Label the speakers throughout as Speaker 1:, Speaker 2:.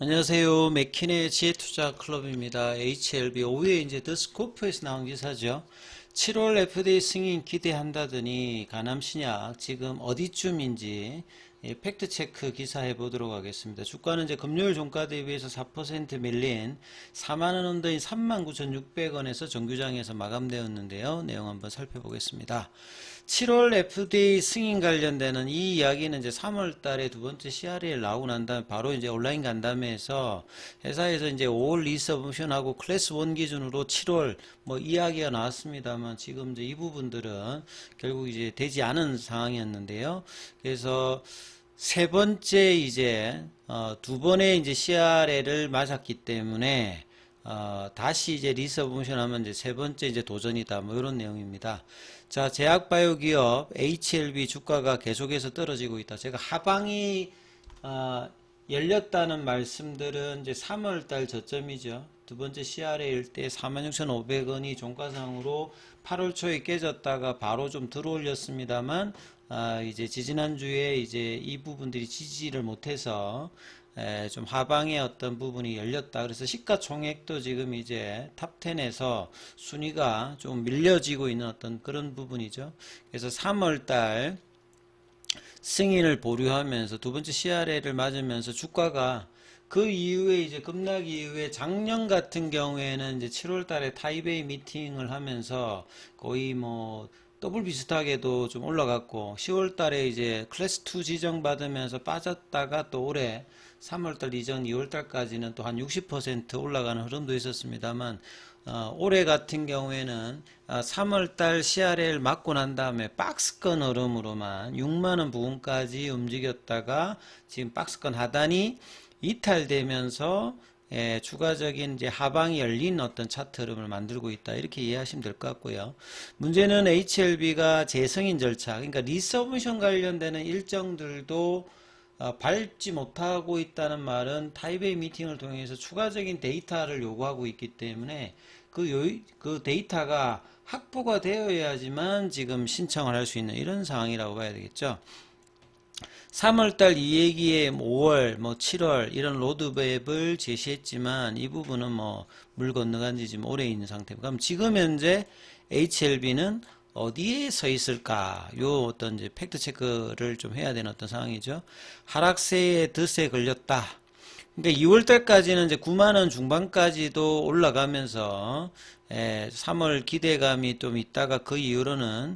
Speaker 1: 안녕하세요. 맥킨의 지혜투자 클럽입니다. HLB 5위에 이제 더 스코프에서 나온 기사죠. 7월 FDA 승인 기대한다더니 가남신약 지금 어디쯤인지 팩트체크 기사 해보도록 하겠습니다. 주가는 이제 금요일 종가 대비해서 4% 밀린 4만원 언더인 39,600원에서 정규장에서 마감되었는데요. 내용 한번 살펴보겠습니다. 7월 FDA 승인 관련되는 이 이야기는 이제 3월 달에 두 번째 CRL 나오고 난 다음에 바로 이제 온라인 간담회에서 회사에서 이제 5월 리서브션하고 클래스 1 기준으로 7월 뭐 이야기가 나왔습니다만 지금 이제 이 부분들은 결국 이제 되지 않은 상황이었는데요. 그래서 세 번째 이제 두 번의 이제 CRL을 맞았기 때문에 다시 이제 리서브션 하면 이제 세 번째 이제 도전이다. 뭐 이런 내용입니다. 자, 제약바이오 기업 HLB 주가가 계속해서 떨어지고 있다. 제가 하방이 열렸다는 말씀들은 이제 3월달 저점이죠. 두 번째 CRA일 때 46,500원이 종가상으로 8월 초에 깨졌다가 바로 좀 들어올렸습니다만 이제 지지난주에 이제 이 부분들이 지지를 못해서 좀 하방의 어떤 부분이 열렸다. 그래서 시가총액도 지금 이제 탑10에서 순위가 좀 밀려지고 있는 어떤 그런 부분이죠. 그래서 3월달 승인을 보류하면서 두 번째 CRL을 맞으면서 주가가 그 이후에 이제 급락이 이후에 작년 같은 경우에는 이제 7월 달에 타이베이 미팅을 하면서 거의 뭐 더블 비슷하게도 좀 올라갔고 10월 달에 이제 클래스 2 지정받으면서 빠졌다가 또 올해 3월달 이전 2월달까지는 또 한 60% 올라가는 흐름도 있었습니다만 올해 같은 경우에는 3월달 CRL 맞고 난 다음에 박스권 흐름으로만 6만원 부근까지 움직였다가 지금 박스권 하단이 이탈되면서 추가적인 이제 하방이 열린 어떤 차트 흐름을 만들고 있다. 이렇게 이해하시면 될 것 같고요. 문제는 HLB가 재승인 절차, 그러니까 리서브션 관련되는 일정들도 밟지 못하고 있다는 말은 타이베이 미팅을 통해서 추가적인 데이터를 요구하고 있기 때문에 그 데이터가 확보가 되어야지만 지금 신청을 할 수 있는 이런 상황이라고 봐야 되겠죠. 3월달 이 얘기에 5월, 뭐 7월 이런 로드맵을 제시했지만 이 부분은 뭐 물 건너간 지 지금 오래 있는 상태고, 그럼 지금 현재 HLB는 어디에 서 있을까? 요 어떤 이제 팩트 체크를 좀 해야 되는 어떤 상황이죠. 하락세에 드세 걸렸다. 그러니까 2월달까지는 이제 9만원 중반까지도 올라가면서 3월 기대감이 좀 있다가 그 이후로는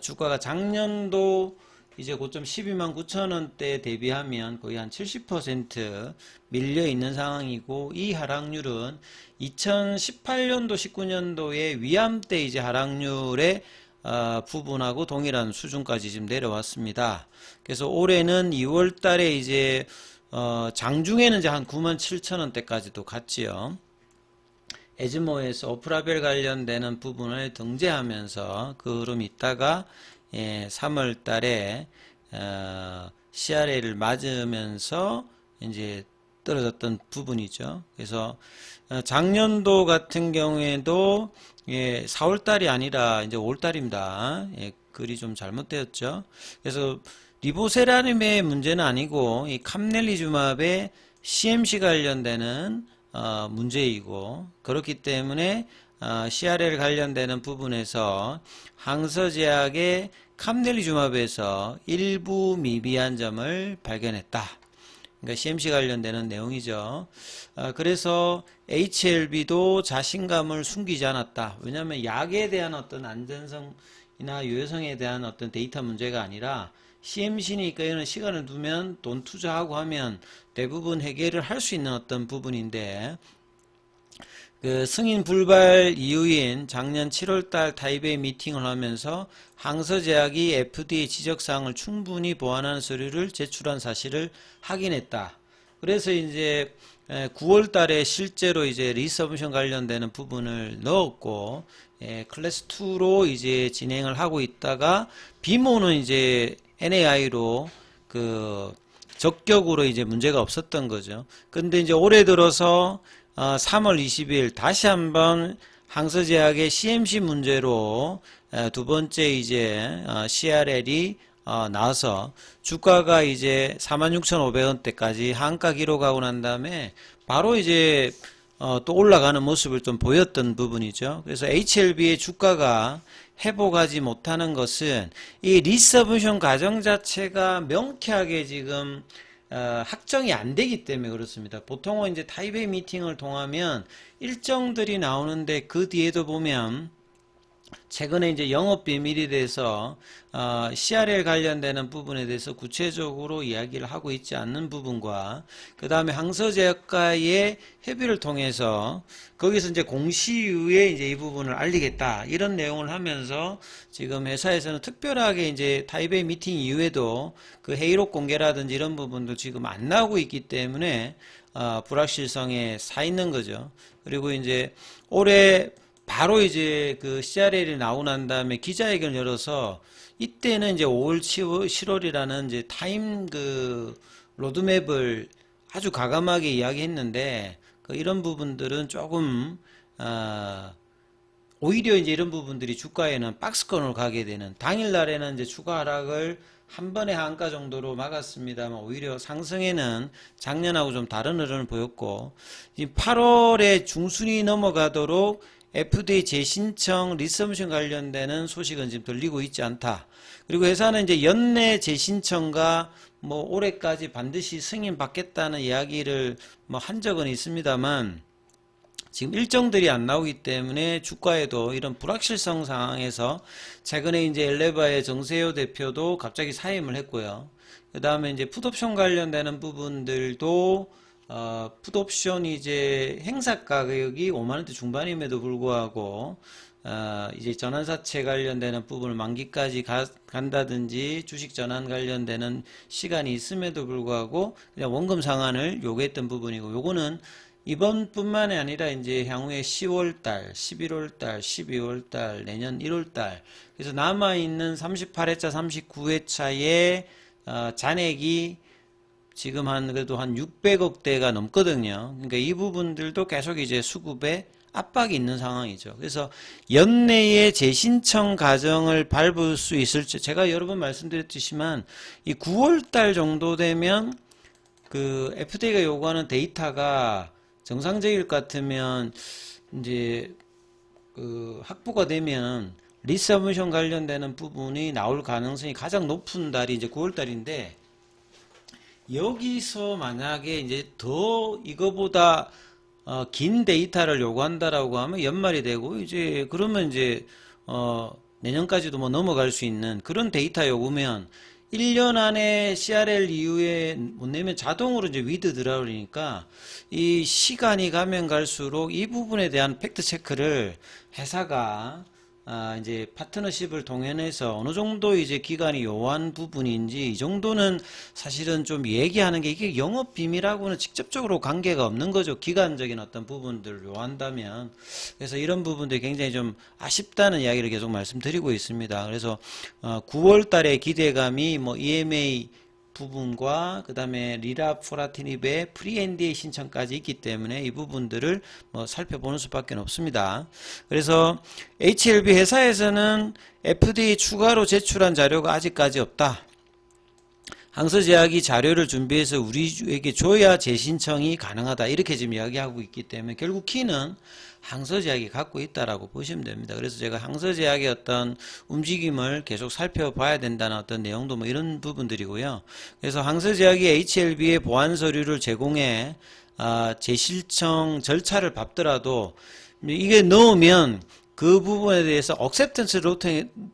Speaker 1: 주가가 작년도 이제 고점 12만 9천 원대 대비하면 거의 한 70% 밀려 있는 상황이고, 이 하락률은 2018년도 19년도에 위암 때 이제 하락률의 부분하고 동일한 수준까지 지금 내려왔습니다. 그래서 올해는 2월 달에 이제 장중에는 이제 한 9만 7천 원대까지도 갔지요. 에즈모에서 오프라벨 관련되는 부분을 등재하면서 그 흐름이 있다가 3월 달에 CRA를 맞으면서 이제 떨어졌던 부분이죠. 그래서 작년도 같은 경우에도 4월 달이 아니라 이제 5월 달입니다. 글이 좀 잘못되었죠. 그래서 리보세라림의 문제는 아니고 이 캄넬리주맙의 CMC 관련되는 문제이고, 그렇기 때문에 CRL 관련되는 부분에서 항서제약의 캄넬리주맙에서 일부 미비한 점을 발견했다. 그러니까 CMC 관련되는 내용이죠. 그래서 HLB도 자신감을 숨기지 않았다. 왜냐하면 약에 대한 어떤 안전성이나 유효성에 대한 어떤 데이터 문제가 아니라 CMC니까 이는 시간을 두면 돈 투자하고 하면 대부분 해결을 할 수 있는 어떤 부분인데, 그 승인 불발 이후인 작년 7월달 타이베이 미팅을 하면서 항서제약이 FDA 지적사항을 충분히 보완하는 서류를 제출한 사실을 확인했다. 그래서 이제 9월달에 실제로 이제 리서브션 관련되는 부분을 넣었고, 클래스 2로 이제 진행을 하고 있다가 비모는 이제 NAI로 그 적격으로 이제 문제가 없었던 거죠. 근데 이제 올해 들어서 3월 20일 다시 한번 항서제약의 CMC 문제로 두 번째 이제 CRL이 나와서 주가가 이제 46,500원대까지 한가 기록하고 난 다음에 바로 이제 또 올라가는 모습을 좀 보였던 부분이죠. 그래서 HLB의 주가가 회복하지 못하는 것은 이 리서브션 과정 자체가 명쾌하게 지금 확정이 안 되기 때문에 그렇습니다. 보통은 이제 타이베이 미팅을 통하면 일정들이 나오는데 그 뒤에도 보면 최근에 이제 영업 비밀에 대해서 CRL 관련되는 부분에 대해서 구체적으로 이야기를 하고 있지 않는 부분과 그 다음에 항서제약과의 협의를 통해서 거기서 이제 공시이후에 이제 이 부분을 알리겠다 이런 내용을 하면서 지금 회사에서는 특별하게 이제 타이베이 미팅 이후에도 그 회의록 공개라든지 이런 부분도 지금 안 나오고 있기 때문에 불확실성에 사 있는 거죠. 그리고 이제 올해 바로 이제 그 CRL이 나오고 난 다음에 기자회견을 열어서 이때는 이제 5월, 7월이라는 이제 타임 그 로드맵을 아주 과감하게 이야기했는데 이런 부분들은 조금 오히려 이제 이런 부분들이 주가에는 박스권으로 가게 되는 당일날에는 이제 추가 하락을 한 번에 한가 정도로 막았습니다만 오히려 상승에는 작년하고 좀 다른 흐름을 보였고 8월에 중순이 넘어가도록 FDA 재신청 리서브션 관련되는 소식은 지금 들리고 있지 않다. 그리고 회사는 이제 연내 재신청과 뭐 올해까지 반드시 승인 받겠다는 이야기를 뭐 한 적은 있습니다만 지금 일정들이 안 나오기 때문에 주가에도 이런 불확실성 상황에서 최근에 이제 엘레바의 정세효 대표도 갑자기 사임을 했고요. 그 다음에 이제 풋옵션 관련되는 부분들도 풋옵션이 이제 행사 가격이 5만원대 중반임에도 불구하고 이제 전환사채 관련되는 부분을 만기까지 간다든지 주식 전환 관련되는 시간이 있음에도 불구하고 그냥 원금 상환을 요구했던 부분이고 요거는 이번뿐만이 아니라 이제 향후에 10월달, 11월달, 12월달, 내년 1월달 그래서 남아있는 38회차, 39회차의 잔액이 지금 그래도 한 600억대가 넘거든요. 그러니까 이 부분들도 계속 이제 수급에 압박이 있는 상황이죠. 그래서 연내에 재신청 과정을 밟을 수 있을지 제가 여러 번 말씀드렸지만 이 9월달 정도 되면 그 FDA가 요구하는 데이터가 정상적일 것 같으면 이제 그 확보가 되면 리서브션 관련되는 부분이 나올 가능성이 가장 높은 달이 이제 9월달인데 여기서 만약에 이제 더 이거보다 긴 데이터를 요구한다라고 하면 연말이 되고 이제 그러면 이제 내년까지도 뭐 넘어갈 수 있는 그런 데이터 요구면 1년 안에 CRL 이후에 못 내면 자동으로 이제 위드 들어오니까 이 시간이 가면 갈수록 이 부분에 대한 팩트 체크를 회사가 이제 파트너십을 통해서 어느 정도 이제 기간이 요한 부분인지 이 정도는 사실은 좀 얘기하는 게 이게 영업 비밀하고는 직접적으로 관계가 없는 거죠. 기간적인 어떤 부분들을 요한다면. 그래서 이런 부분들이 굉장히 좀 아쉽다는 이야기를 계속 말씀드리고 있습니다. 그래서 9월 달에 기대감이 뭐 EMA 부분과 그 다음에 리라포라티닙의 프리-NDA 신청까지 있기 때문에 이 부분들을 뭐 살펴보는 수밖에 없습니다. 그래서 HLB 회사에서는 FDA 추가로 제출한 자료가 아직까지 없다. 항서제약이 자료를 준비해서 우리에게 줘야 재신청이 가능하다. 이렇게 지금 이야기하고 있기 때문에 결국 키는 항서제약이 갖고 있다라고 보시면 됩니다. 그래서 제가 항서제약의 어떤 움직임을 계속 살펴봐야 된다는 어떤 내용도 뭐 이런 부분들이고요. 그래서 항서제약이 HLB의 보안 서류를 제공해 재신청 절차를 밟더라도 이게 넣으면 그 부분에 대해서 억셉턴스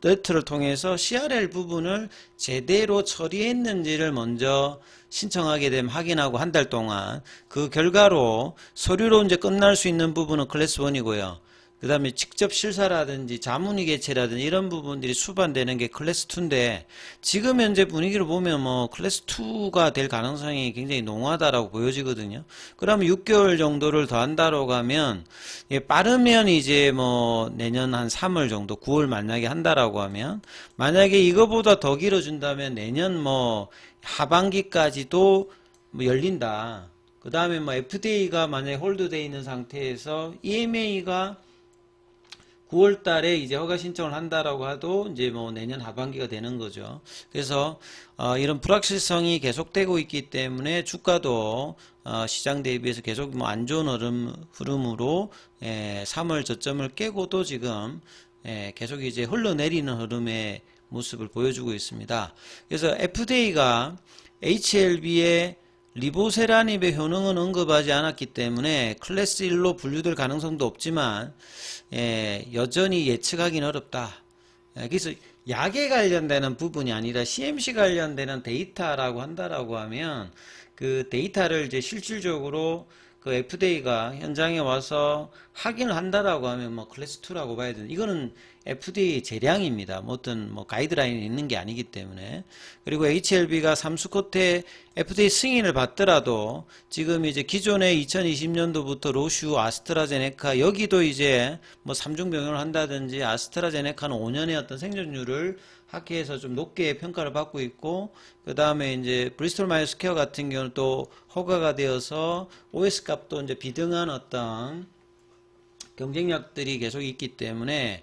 Speaker 1: 레터를 통해서 CRL 부분을 제대로 처리했는지를 먼저 신청하게 되면 확인하고 한 달 동안 그 결과로 서류로 이제 끝날 수 있는 부분은 클래스 1이고요. 그 다음에 직접 실사라든지 자문위 개최라든지 이런 부분들이 수반되는 게 클래스 2인데 지금 현재 분위기를 보면 뭐 클래스 2가 될 가능성이 굉장히 농후하다라고 보여지거든요. 그러면 6개월 정도를 더 한다고 하면 빠르면 이제 뭐 내년 한 3월 정도 9월 만약에 한다라고 하면 만약에 이거보다 더 길어준다면 내년 뭐 하반기까지도 뭐 열린다. 그 다음에 뭐 FDA가 만약에 홀드되어 있는 상태에서 EMA가 9월 달에 이제 허가 신청을 한다라고 해도 이제 뭐 내년 하반기가 되는 거죠. 그래서 이런 불확실성이 계속되고 있기 때문에 주가도 시장 대비해서 계속 뭐 안 좋은 흐름으로 3월 저점을 깨고도 지금 계속 이제 흘러내리는 흐름의 모습을 보여주고 있습니다. 그래서 FDA가 HLB의 리보세라닙의 효능은 언급하지 않았기 때문에 클래스 1로 분류될 가능성도 없지만 여전히 예측하기는 어렵다. 그래서 약에 관련되는 부분이 아니라 CMC 관련되는 데이터라고 한다라고 하면 그 데이터를 이제 실질적으로 그 FDA가 현장에 와서 확인을 한다라고 하면 뭐 클래스 2라고 봐야 되는, 이거는 FDA 재량입니다. 뭐 어떤 뭐 가이드라인이 있는 게 아니기 때문에. 그리고 HLB가 3수컷에 FDA 승인을 받더라도 지금 이제 기존의 2020년도부터 로슈, 아스트라제네카 여기도 이제 뭐 3중 병용을 한다든지 아스트라제네카는 5년의 어떤 생존율을 학회에서 좀 높게 평가를 받고 있고, 그 다음에 이제 브리스톨 마이어스 스퀘어 같은 경우는 또 허가가 되어서 OS 값도 이제 비등한 어떤 경쟁력들이 계속 있기 때문에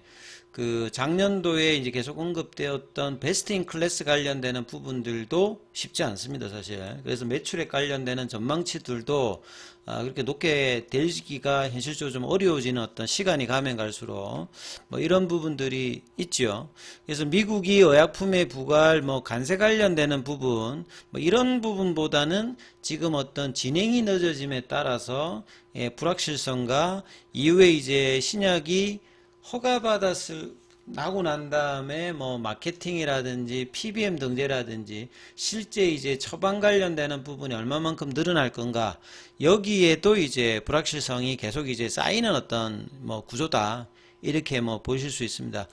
Speaker 1: 그 작년도에 이제 계속 언급되었던 베스트 인 클래스 관련되는 부분들도 쉽지 않습니다, 사실. 그래서 매출에 관련되는 전망치들도 그렇게 높게 되기가 현실적으로 좀 어려워지는 어떤 시간이 가면 갈수록 뭐 이런 부분들이 있죠. 그래서 미국이 의약품에 부과할 뭐 관세 관련되는 부분 뭐 이런 부분보다는 지금 어떤 진행이 늦어짐에 따라서 불확실성과 이후에 이제 신약이 나고 난 다음에 뭐 마케팅이라든지 PBM 등재라든지 실제 이제 처방 관련되는 부분이 얼마만큼 늘어날 건가, 여기에도 이제 불확실성이 계속 이제 쌓이는 어떤 뭐 구조다, 이렇게 뭐 보실 수 있습니다.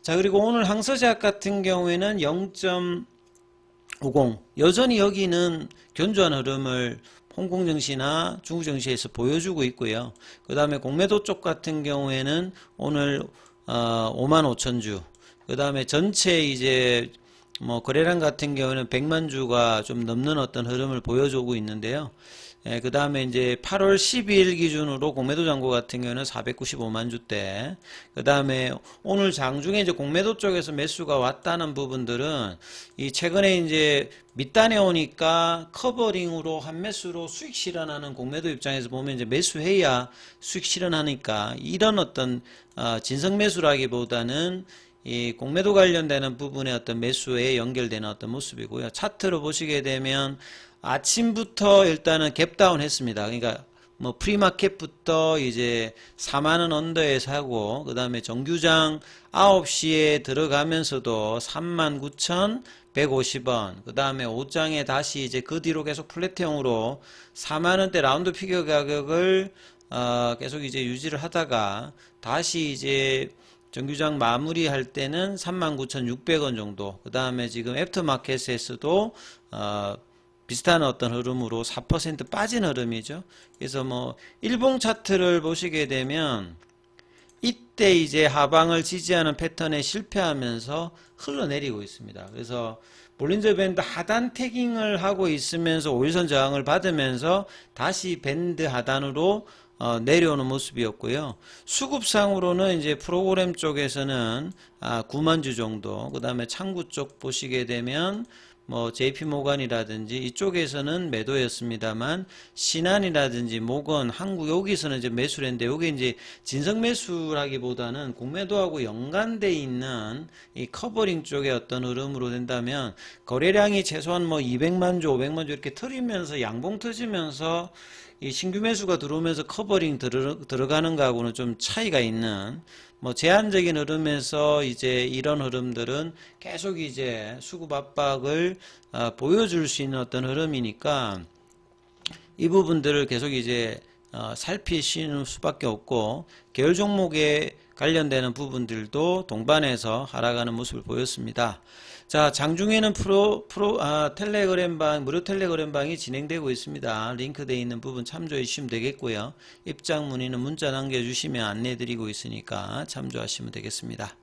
Speaker 1: 자, 그리고 오늘 항서제약 같은 경우에는 0.50 여전히 여기는 견조한 흐름을 홍콩 증시나 중국 증시에서 보여주고 있고요. 그 다음에 공매도 쪽 같은 경우에는 오늘 55,000주, 그 다음에 전체 이제 뭐 거래량 같은 경우는 100만 주가 좀 넘는 어떤 흐름을 보여주고 있는데요. 그 다음에 이제 8월 12일 기준으로 공매도 잔고 같은 경우는 495만 주대. 그 다음에 오늘 장중에 이제 공매도 쪽에서 매수가 왔다는 부분들은 이 최근에 이제 밑단에 오니까 커버링으로 한 매수로 수익 실현하는 공매도 입장에서 보면 이제 매수해야 수익 실현하니까 이런 어떤 진성 매수라기보다는 이 공매도 관련되는 부분의 어떤 매수에 연결되는 어떤 모습이고요. 차트로 보시게 되면 아침부터 일단은 갭다운 했습니다. 그러니까 뭐 프리마켓부터 이제 4만원 언더에서 하고, 그 다음에 정규장 9시에 들어가면서도 39,150원, 그 다음에 옷장에 다시 이제 그 뒤로 계속 플랫형으로 4만원대 라운드 피겨 가격을 계속 이제 유지를 하다가 다시 이제 정규장 마무리할 때는 39,600원 정도, 그 다음에 지금 애프터마켓에서도 비슷한 어떤 흐름으로 4% 빠진 흐름이죠. 그래서 뭐 일봉 차트를 보시게 되면 이때 이제 하방을 지지하는 패턴에 실패하면서 흘러내리고 있습니다. 그래서 볼린저 밴드 하단 태깅을 하고 있으면서 5일선 저항을 받으면서 다시 밴드 하단으로 내려오는 모습이었고요. 수급상으로는 이제 프로그램 쪽에서는 9만 주 정도, 그 다음에 창구 쪽 보시게 되면 뭐 JP모건이라든지 이쪽에서는 매도였습니다만 신한이라든지 모건, 한국 여기서는 이제 매수를 했는데, 여기 이제 진성 매수라기보다는 공매도하고 연관돼 있는 이 커버링 쪽의 어떤 흐름으로 된다면 거래량이 최소한 뭐 200만 주, 500만 주 이렇게 틀리면서 양봉 터지면서 이 신규 매수가 들어오면서 커버링 들어가는 거하고는 좀 차이가 있는 뭐 제한적인 흐름에서 이제 이런 흐름들은 계속 이제 수급 압박을 보여줄 수 있는 어떤 흐름이니까 이 부분들을 계속 이제 살피시는 수밖에 없고, 계열 종목에 관련되는 부분들도 동반해서 하락하는 모습을 보였습니다. 자, 장중에는 텔레그램방, 무료 텔레그램방이 진행되고 있습니다. 링크되어 있는 부분 참조해 주시면 되겠고요. 입장 문의는 문자 남겨주시면 안내해 드리고 있으니까 참조하시면 되겠습니다.